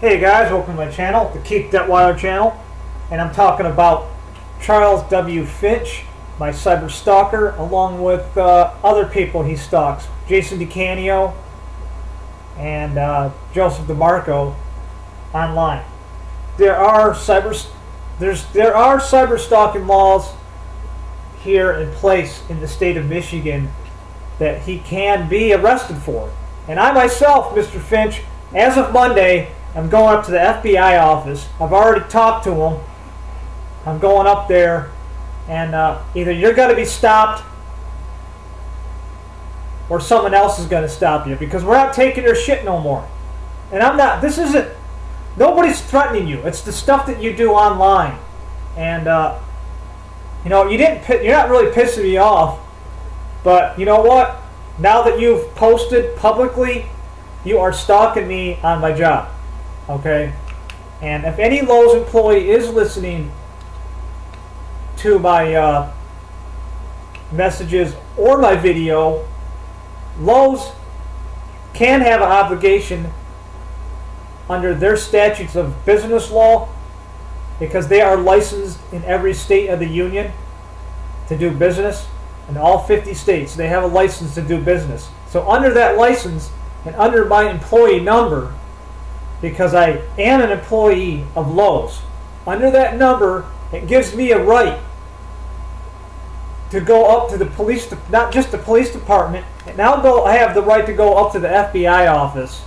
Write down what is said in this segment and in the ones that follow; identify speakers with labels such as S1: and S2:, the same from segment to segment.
S1: Hey guys, welcome to my channel, the Keep Detweiler channel, and I'm talking about Charles W. Fitch, my cyber stalker, along with other people he stalks, Jason DeCanio and Joseph DeMarco online. There are cyber stalking laws here in place in the state of Michigan that he can be arrested for. And I myself, Mr. Finch, as of Monday, I'm going up to the FBI office. I've already talked to him. I'm going up there, and either you're going to be stopped or someone else is going to stop you, because we're not taking your shit no more. And I'm not, nobody's threatening you. It's the stuff that you do online. And, you know, you're not really pissing me off, but you know what? Now that you've posted publicly, you are stalking me on my job. Okay? And if any Lowe's employee is listening to my messages or my video, Lowe's can have an obligation under their statutes of business law, because they are licensed in every state of the union to do business. In all 50 states, they have a license to do business. So under that license and under my employee number, because I am an employee of Lowe's, under that number, it gives me a right to go up to the police, not just the police department, and now I have the right to go up to the FBI office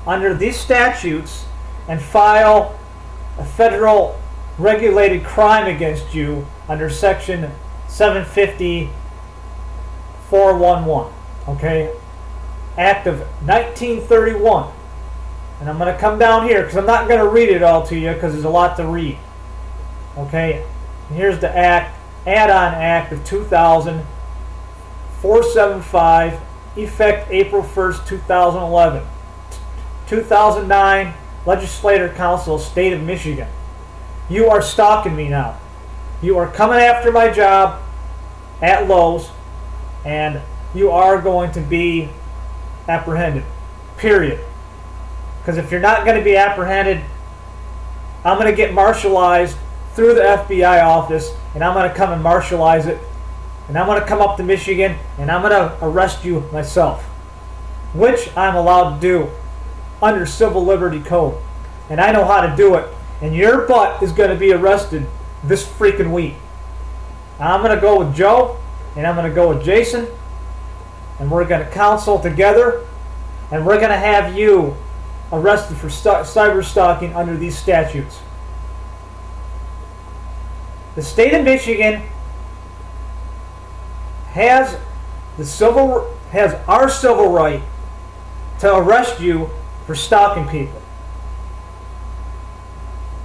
S1: under these statutes and file a federal regulated crime against you under section 750-411, okay? Act of 1931. And I'm going to come down here because I'm not going to read it all to you because there's a lot to read. Okay? And here's the act, Add-on Act of 2000, 475, effect April 1st, 2011. 2009, Legislative Council, State of Michigan. You are stalking me now. You are coming after my job at Lowe's, and you are going to be apprehended. Period. Because if you're not going to be apprehended, I'm going to get marshalized through the FBI office, and I'm going to come and marshalize it, and I'm going to come up to Michigan, and I'm going to arrest you myself, which I'm allowed to do under Civil Liberty Code. And I know how to do it, and your butt is going to be arrested this freaking week. I'm going to go with Joe, and I'm going to go with Jason, and we're going to counsel together, and we're going to have you arrested for cyber stalking under these statutes. The state of Michigan has our civil right to arrest you for stalking people.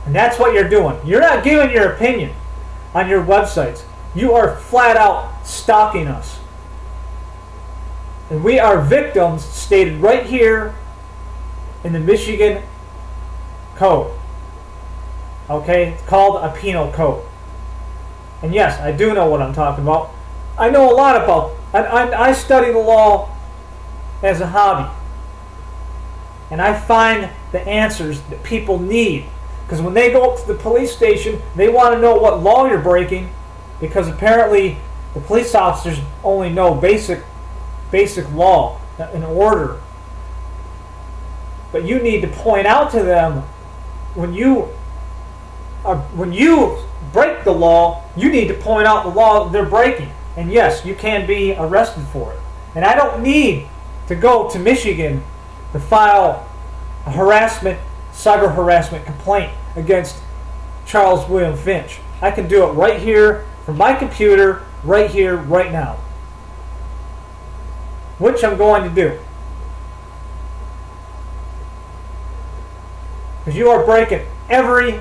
S1: And that's what you're doing. You're not giving your opinion on your websites. You are flat out stalking us. And we are victims stated right here in the Michigan Code. Okay? It's called a penal code. And yes, I do know what I'm talking about. I know a lot about I study the law as a hobby. And I find the answers that people need. Because when they go up to the police station, they want to know what law you're breaking, because apparently the police officers only know basic law and order. But you need to point out to them when you break the law, you need to point out the law they're breaking. And yes, you can be arrested for it. And I don't need to go to Michigan to file a cyber harassment complaint against Charles William Finch. I can do it right here from my computer, right here, right now. Which I'm going to do. Because you are breaking every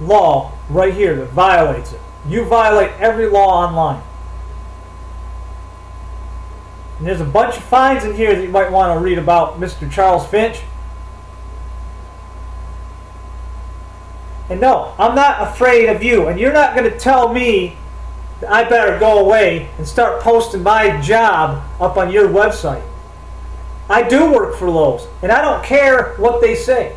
S1: law right here that violates it. You violate every law online. And there's a bunch of fines in here that you might want to read about Mr. Charles Finch. And no, I'm not afraid of you. And you're not going to tell me that I better go away and start posting my job up on your website. I do work for Lowe's, and I don't care what they say.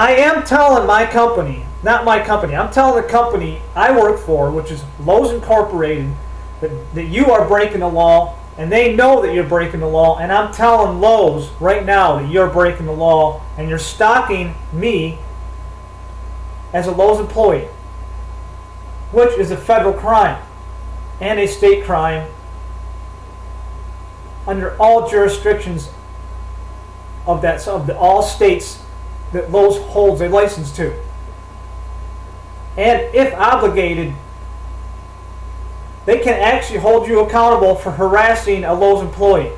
S1: I am telling my company, not my company, I'm telling the company I work for, which is Lowe's Incorporated, that you are breaking the law, and they know that you're breaking the law, and I'm telling Lowe's right now that you're breaking the law, and you're stalking me as a Lowe's employee, which is a federal crime and a state crime under all jurisdictions of all states that Lowe's holds a license to. And if obligated, they can actually hold you accountable for harassing a Lowe's employee.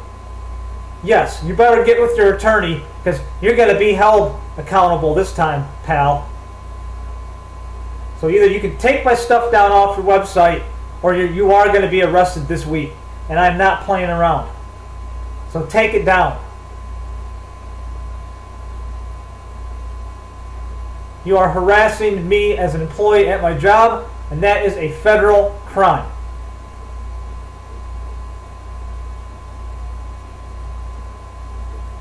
S1: Yes, you better get with your attorney, because you're going to be held accountable this time, pal. So either you can take my stuff down off your website, or you are going to be arrested this week. And I'm not playing around. So take it down. You are harassing me as an employee at my job, and that is a federal crime.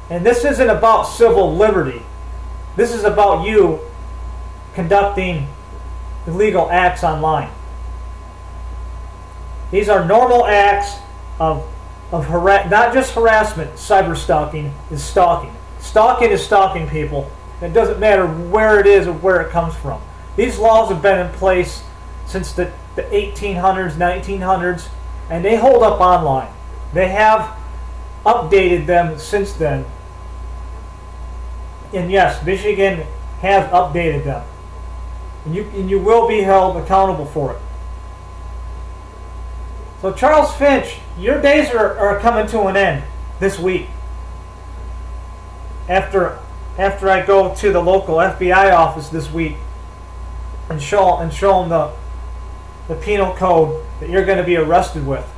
S1: And this isn't about civil liberty. This is about you conducting illegal acts online. These are normal acts of not just harassment. Cyber stalking is stalking. Stalking is stalking people. It doesn't matter where it is or where it comes from. These laws have been in place since the 1800s, 1900s, and they hold up online. They have updated them since then. And yes, Michigan has updated them. And you will be held accountable for it. So Charles Finch, your days are coming to an end this week. After I go to the local FBI office this week and show them the penal code that you're going to be arrested with.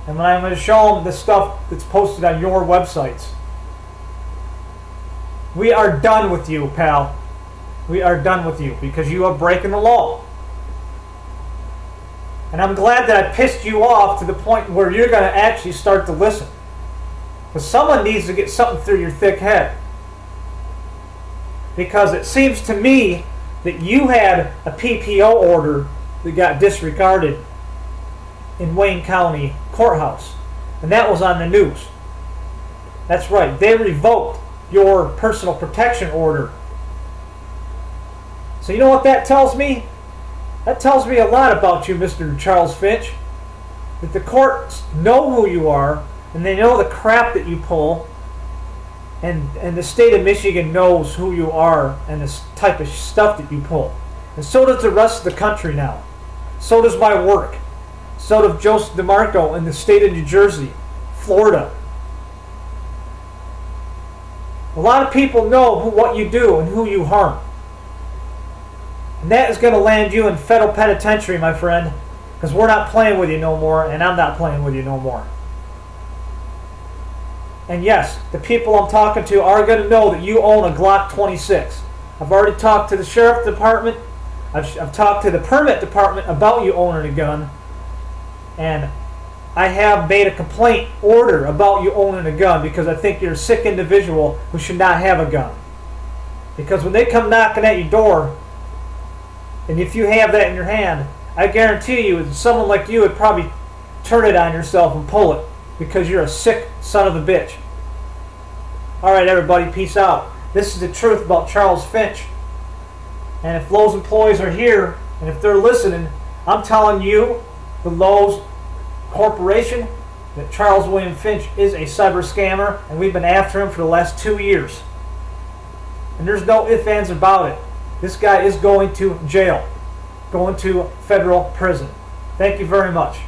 S1: And when I'm going to show them the stuff that's posted on your websites. We are done with you, pal. We are done with you because you are breaking the law. And I'm glad that I pissed you off to the point where you're going to actually start to listen. Because someone needs to get something through your thick head. Because it seems to me that you had a PPO order that got disregarded in Wayne County Courthouse. And that was on the news. That's right. They revoked your personal protection order. So you know what that tells me? That tells me a lot about you, Mr. Charles Finch. That the courts know who you are, and they know the crap that you pull, and the state of Michigan knows who you are and the type of stuff that you pull. And so does the rest of the country now. So does my work. So does Joseph DeMarco in the state of New Jersey, Florida. A lot of people know what you do and who you harm. And that is going to land you in federal penitentiary, my friend, because we're not playing with you no more, and I'm not playing with you no more. And yes, the people I'm talking to are going to know that you own a Glock 26. I've already talked to the sheriff department. I've talked to the permit department about you owning a gun. And I have made a complaint order about you owning a gun because I think you're a sick individual who should not have a gun. Because when they come knocking at your door, and if you have that in your hand, I guarantee you someone like you would probably turn it on yourself and pull it because you're a sick son of a bitch. Alright everybody, peace out. This is the truth about Charles Finch. And if Lowe's employees are here, and if they're listening, I'm telling you, the Lowe's Corporation, that Charles William Finch is a cyber scammer, and we've been after him for the last 2 years. And there's no ifs, ands about it. This guy is going to jail, going to federal prison. Thank you very much.